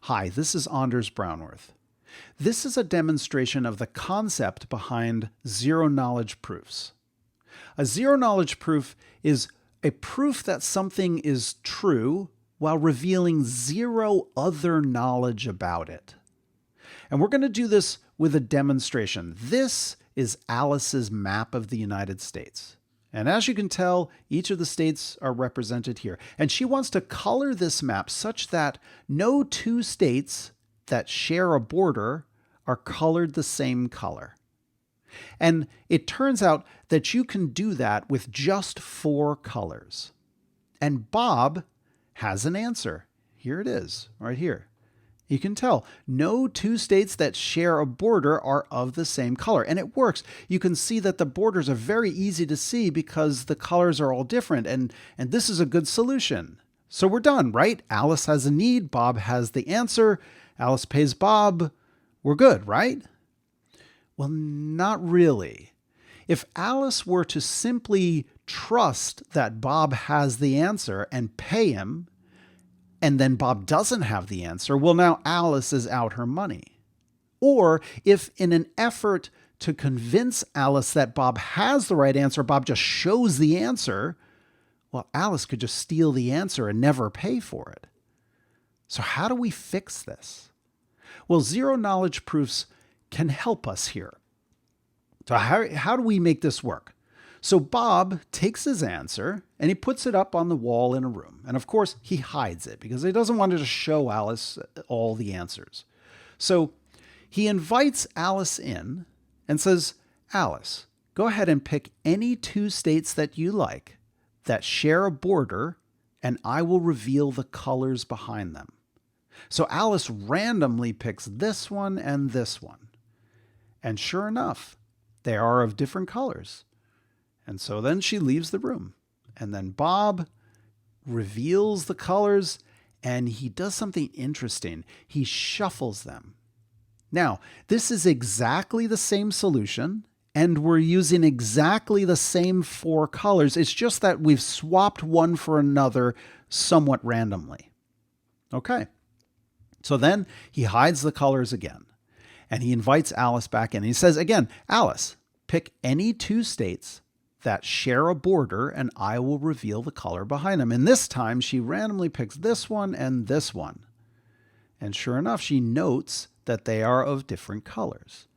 Hi, this is Anders Brownworth. This is a demonstration of the concept behind zero-knowledge proofs. A zero-knowledge proof is a proof that something is true while revealing zero other knowledge about it. And we're going to do this with a demonstration. This is Alice's map of the United States. And as you can tell, each of the states are represented here. And she wants to color this map such that no two states that share a border are colored the same color. And it turns out that you can do that with just 4 colors. And Bob has an answer. Here it is, right here. You can tell no two states that share a border are of the same color. And it works. You can see that the borders are very easy to see because the colors are all different. And this is a good solution. So we're done, right? Alice has a need. Bob has the answer. Alice pays Bob. We're good, right? Well, not really. If Alice were to simply trust that Bob has the answer and pay him, and then Bob doesn't have the answer, well, now Alice is out her money. Or if in an effort to convince Alice that Bob has the right answer, Bob just shows the answer, well, Alice could just steal the answer and never pay for it. So how do we fix this? Well, zero-knowledge proofs can help us here. So how do we make this work? So Bob takes his answer and he puts it up on the wall in a room. And of course, he hides it because he doesn't want to show Alice all the answers. So he invites Alice in and says, Alice, go ahead and pick any 2 states that you like that share a border, and I will reveal the colors behind them. So Alice randomly picks this one and this one. And sure enough, they are of different colors. And so then she leaves the room. And then Bob reveals the colors and he does something interesting. He shuffles them. Now, this is exactly the same solution and we're using exactly the same 4 colors. It's just that we've swapped one for another somewhat randomly. Okay. So then he hides the colors again and he invites Alice back in. He says again, Alice, pick any 2 states that share a border and I will reveal the color behind them. And this time she randomly picks this one and this one. And sure enough, she notes that they are of different colors.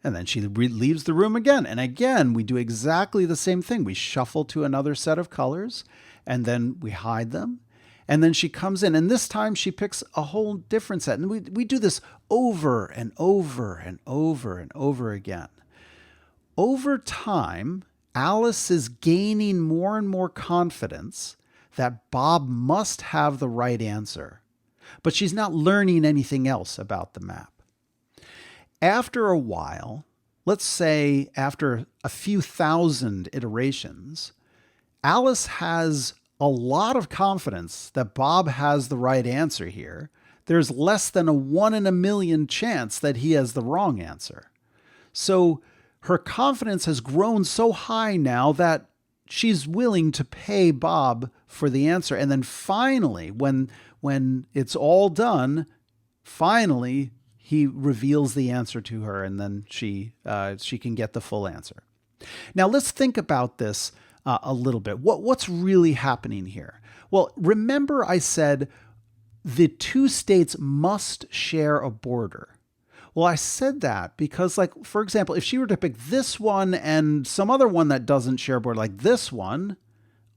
And then she leaves the room again. And again, we do exactly the same thing. We shuffle to another set of colors and then we hide them. And then she comes in and this time she picks a whole different set. And we do this over and over and over and over again. Over time, Alice is gaining more and more confidence that Bob must have the right answer, but she's not learning anything else about the map. After a while, let's say after a few thousand iterations, Alice has a lot of confidence that Bob has the right answer here. There's less than a 1 in a million chance that he has the wrong answer. So her confidence has grown so high now that she's willing to pay Bob for the answer. And then finally, when it's all done, finally he reveals the answer to her and then she can get the full answer. Now let's think about this a little bit. What's really happening here? Well, remember I said the 2 states must share a border. Well, I said that because, like, for example, if she were to pick this one and some other one that doesn't share a border, like this one,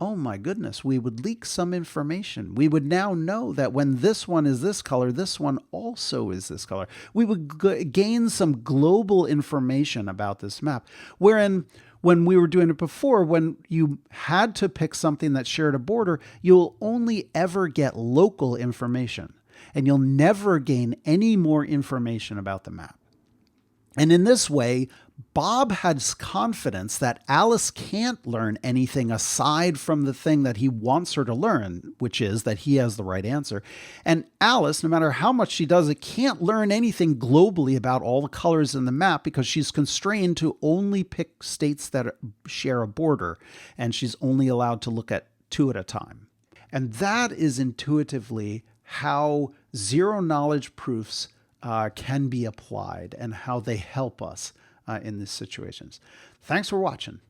oh my goodness, we would leak some information. We would now know that when this one is this color, this one also is this color. We would gain some global information about this map. Wherein when we were doing it before, when you had to pick something that shared a border, you'll only ever get local information. And you'll never gain any more information about the map. And in this way, Bob has confidence that Alice can't learn anything aside from the thing that he wants her to learn, which is that he has the right answer. And Alice, no matter how much she does it, can't learn anything globally about all the colors in the map because she's constrained to only pick states that share a border, and she's only allowed to look at 2 at a time. And that is intuitively how zero-knowledge proofs can be applied and how they help us in these situations. Thanks for watching.